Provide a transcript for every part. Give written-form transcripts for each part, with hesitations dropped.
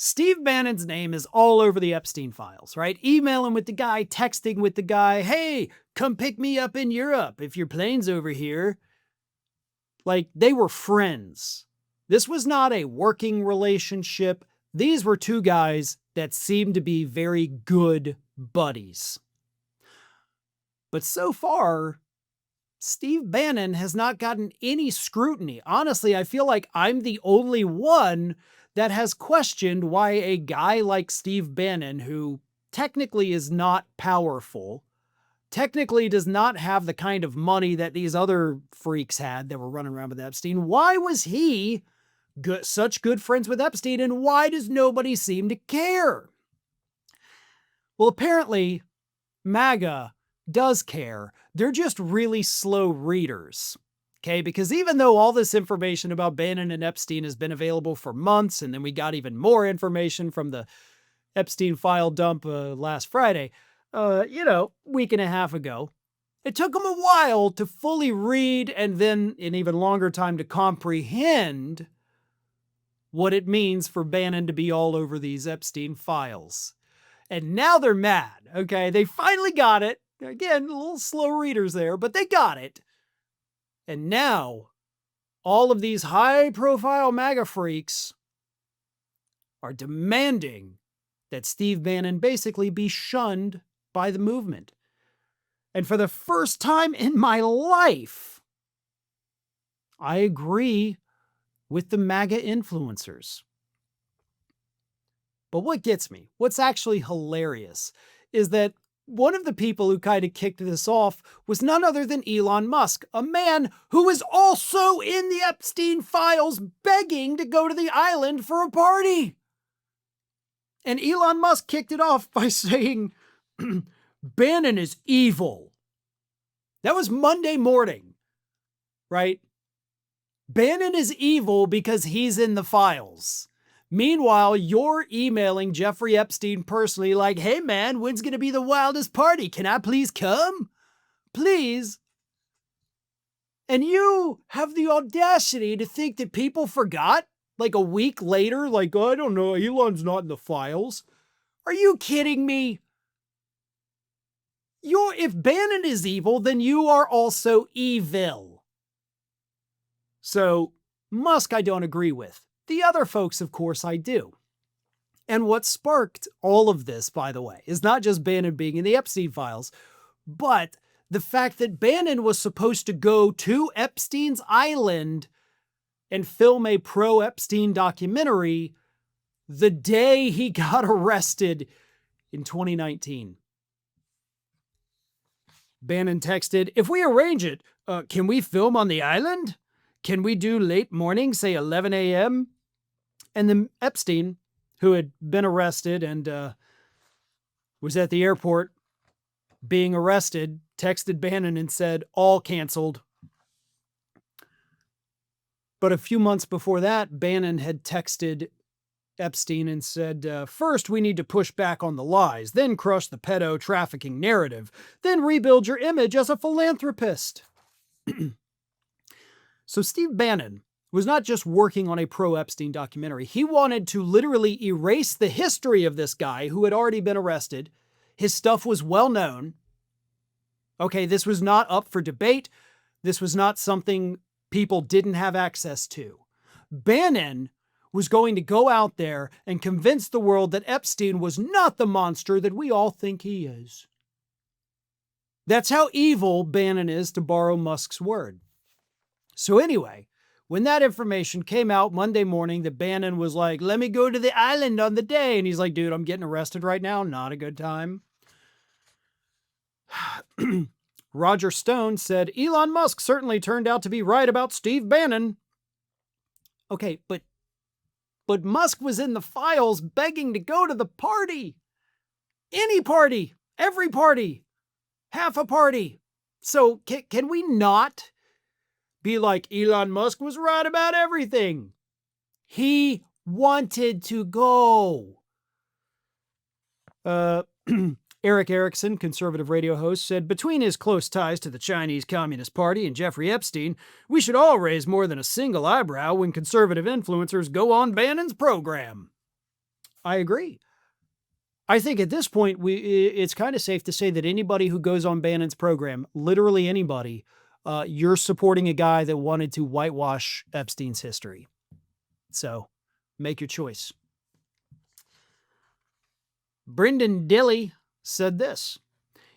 Steve Bannon's name is all over the Epstein files, right? Emailing with the guy, texting with the guy, hey, come pick me up in Europe if your plane's over here. Like, they were friends. This was not a working relationship. These were two guys that seemed to be very good buddies. But so far, Steve Bannon has not gotten any scrutiny. Honestly, I feel like I'm the only one that has questioned why a guy like Steve Bannon, who technically is not powerful, technically does not have the kind of money that these other freaks had that were running around with Epstein, why was he such good friends with Epstein, and why does nobody seem to care? Well, apparently, MAGA does care. They're just really slow readers. Okay, because even though all this information about Bannon and Epstein has been available for months, and then we got even more information from the Epstein file dump last Friday, week and a half ago, it took them a while to fully read and then an even longer time to comprehend what it means for Bannon to be all over these Epstein files. And now they're mad, okay? They finally got it. Again, a little slow readers there, but they got it. And now, all of these high-profile MAGA freaks are demanding that Steve Bannon basically be shunned by the movement. And for the first time in my life, I agree with the MAGA influencers. But what gets me, what's actually hilarious, is that one of the people who kind of kicked this off was none other than Elon Musk, a man who is also in the Epstein files begging to go to the island for a party. And Elon Musk kicked it off by saying, Bannon is evil. That was Monday morning, right? Bannon is evil because he's in the files. Meanwhile, you're emailing Jeffrey Epstein personally like, hey man, when's going to be the wildest party? Can I please come? Please. And you have the audacity to think that people forgot? Like a week later, like, oh, I don't know, Elon's not in the files. Are you kidding me? If Bannon is evil, then you are also evil. So, Musk I don't agree with. The other folks, of course, I do. And what sparked all of this, by the way, is not just Bannon being in the Epstein files, but the fact that Bannon was supposed to go to Epstein's island and film a pro-Epstein documentary the day he got arrested in 2019. Bannon texted, if we arrange it, can we film on the island? Can we do late morning, say 11 a.m.? And then Epstein, who had been arrested and was at the airport being arrested, texted Bannon and said, all canceled. But a few months before that, Bannon had texted Epstein and said, first, we need to push back on the lies, then crush the pedo trafficking narrative, then rebuild your image as a philanthropist. So Steve Bannon was not just working on a pro-Epstein documentary. He wanted to literally erase the history of this guy who had already been arrested. His stuff was well known. Okay, this was not up for debate. This was not something people didn't have access to. Bannon was going to go out there and convince the world that Epstein was not the monster that we all think he is. That's how evil Bannon is, to borrow Musk's word. So anyway, when that information came out Monday morning that Bannon was like, let me go to the island on the day. And he's like, dude, I'm getting arrested right now. Not a good time. Roger Stone said, Elon Musk certainly turned out to be right about Steve Bannon. Okay, but Musk was in the files begging to go to the party. Any party, every party, half a party. So can we not be like, Elon Musk was right about everything? He wanted to go. Eric Erickson, conservative radio host, said, between his close ties to the Chinese Communist Party and Jeffrey Epstein, we should all raise more than a single eyebrow when conservative influencers go on Bannon's program. I agree. I think at this point, it's kind of safe to say that anybody who goes on Bannon's program, literally anybody, you're supporting a guy that wanted to whitewash Epstein's history. So make your choice. Brendan Dilley said this.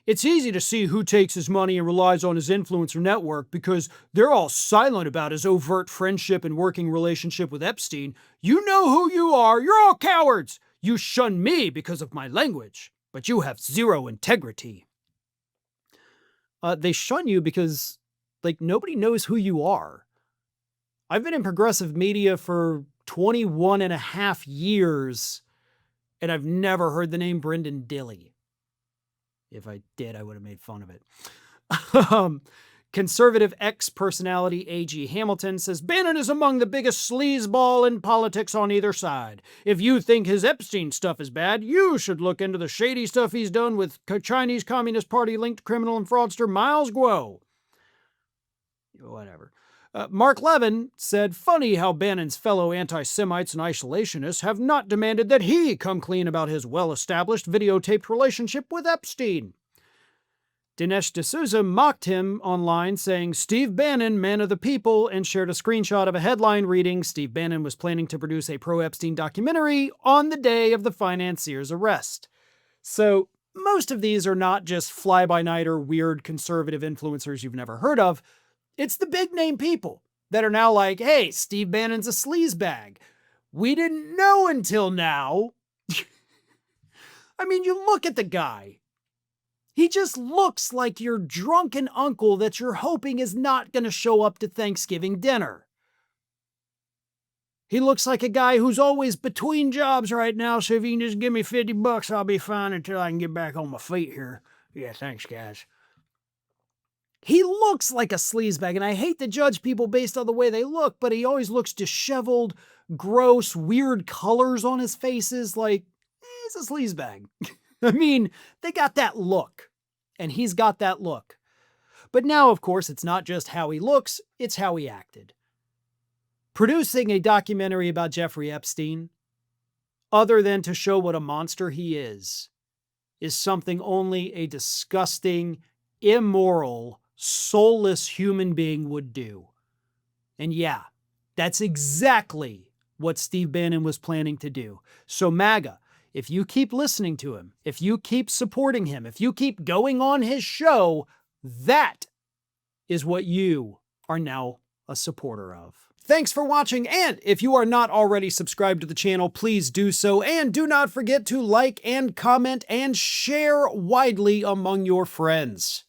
It's easy to see who takes his money and relies on his influencer network because they're all silent about his overt friendship and working relationship with Epstein. You know who you are. You're all cowards. You shun me because of my language, but you have zero integrity. They shun you because, nobody knows who you are. I've been in progressive media for 21 and a half years, and I've never heard the name Brendan Dilley. If I did, I would have made fun of it. Conservative ex-personality A.G. Hamilton says, Bannon is among the biggest sleazeball in politics on either side. If you think his Epstein stuff is bad, you should look into the shady stuff he's done with Chinese Communist Party-linked criminal and fraudster Miles Guo. Whatever. Mark Levin said, funny how Bannon's fellow anti-Semites and isolationists have not demanded that he come clean about his well-established videotaped relationship with Epstein. Dinesh D'Souza mocked him online, saying, Steve Bannon, man of the people, and shared a screenshot of a headline reading, Steve Bannon was planning to produce a pro-Epstein documentary on the day of the financier's arrest. So most of these are not just fly-by-night or weird conservative influencers you've never heard of. It's the big-name people that are now like, hey, Steve Bannon's a sleazebag. We didn't know until now. I mean, you look at the guy. He just looks like your drunken uncle that you're hoping is not going to show up to Thanksgiving dinner. He looks like a guy who's always between jobs right now, so if you can just give me $50, I'll be fine until I can get back on my feet here. Yeah, thanks, guys. He looks like a sleazebag, and I hate to judge people based on the way they look, but he always looks disheveled, gross, weird colors on his faces, like, he's a sleazebag. I mean, they got that look, and he's got that look. But now, of course, it's not just how he looks, it's how he acted. Producing a documentary about Jeffrey Epstein, other than to show what a monster he is something only a disgusting, immoral, soulless human being would do. And yeah, that's exactly what Steve Bannon was planning to do. So MAGA, if you keep listening to him, if you keep supporting him, if you keep going on his show, that is what you are now a supporter of. Thanks for watching, and if you are not already subscribed to the channel, please do so, and do not forget to like and comment and share widely among your friends.